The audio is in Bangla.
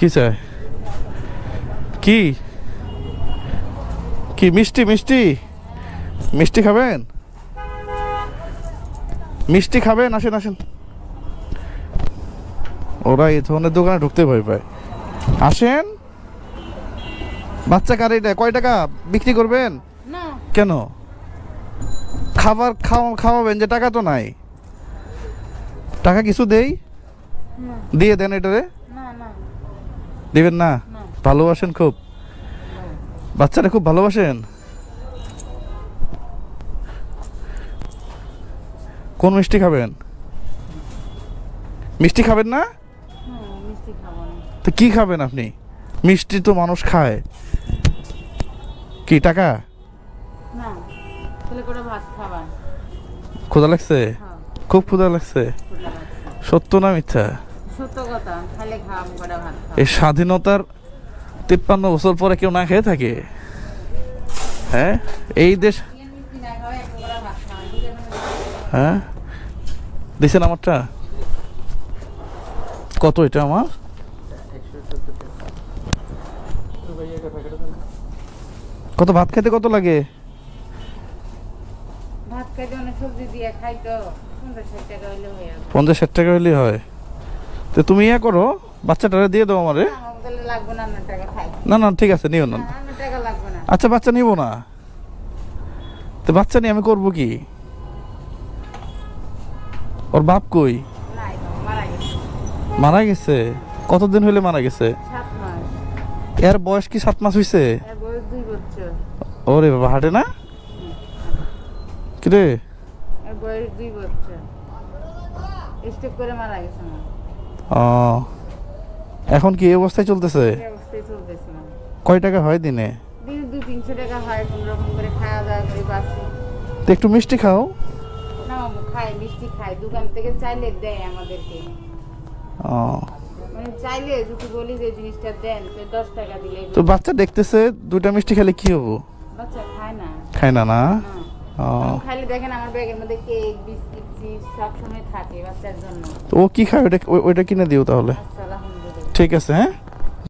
কি চাই? কি কি মিষ্টি মিষ্টি মিষ্টি খাবেন? মিষ্টি খাবেন? আসেন আসেন। ওরা এই ধরনের দোকানে ঢুকতে ভয় পায়। আসেন। বাচ্চা কার এটা? কয় টাকা বিক্রি করবেন? না কেন? খাবার খাওয়াবেন যে, টাকা তো নাই। টাকা কিছু দেই, না দিয়ে দেন এটারে। না না দিবেন না? না। ভালোবাসেন খুব? বাচ্চারা খুব ভালোবাসেন? কোন মিষ্টি খাবেন? মিষ্টি খাবেন না? মিষ্টি খাবো না। তো কি খাবেন আপনি? মিষ্টি তো মানুষ খায়। কি টাকা? না তাহলে করে ভাত খাবা। ক্ষুধা লাগছে? হ্যাঁ খুব ক্ষুধা লাগছে? ক্ষুধা লাগছে। সত্য না মিথ্যা? সত্য কথা, খাইলে খাম করে ভাত খাও। এই স্বাধীনতার 53 বছর পরে কেউ না খেয়ে থাকে? হ্যাঁ, এই দেশ। মিষ্টি না খাওয়া একটু করে ভাত খাওয়া, ঠিক আছে? হ্যাঁ, দিছেন আমারটা কত? এটা আমার কত? ভাত খেতে কত লাগে? ভাত খাইতে অনেক সবজি দিয়ে খাই তো 50-60 টাকা হইলে হয়ে যাবে। 50-60 টাকা হলেই হয়। তো তুমি ইয়ে করো, বাচ্চাটারে দিয়ে দাও আমারে। না, আমার তাহলে লাগবে না, আমার টাকা খাই। না না, ঠিক আছে, নিও না। না, আমার টাকা লাগবে না। আচ্ছা, বাচ্চা নিব না তো? বাচ্চা নিয়ে আমি করবো কি? ওর বাপ কই? নাই, মারা গেছে। মারা গেছে? কতদিন হইলে মারা গেছে? 7 মাস। এর বয়স কি 7 মাস হইছে? এর বয়স 2 বছর। ওরে বাবা, হাঁটে না? কিরে? এর বয়স 2 বছর। স্ট্রোক করে মারা গেছে না। ও, এখন কি এই অবস্থায় চলতেছে? এই অবস্থায় চলতেছে না। কয় টাকা হয় দিনে? দিনে 200-300 টাকা হয়, কোন রকম করে খাওয়া দাওয়া করে বাঁচি। তো একটু মিষ্টি খাও। না মামু, খাই, মিষ্টি খাই, দোকান থেকে চাইলে দেয় আমাদেরকে। ও, মানে চাইলে যদি বলি যে জিনিসটা দেন, তো 10 টাকা দিলে তো বাচ্চা দেখতেছে, দুটা মিষ্টি খেলে কি হবো? বাচ্চা খায় না। খায় না না? না। ও, আমি খাইলে দেখেন আমার ব্যাগের মধ্যে কেক, বিস্কিট, চিপস সবসময় থাকে বাচ্চার জন্য। তো ও কি খায়? ওইটা কিনে দিও তাহলে। আচ্ছা, আলহামদুলিল্লাহ। ঠিক আছে, হ্যাঁ।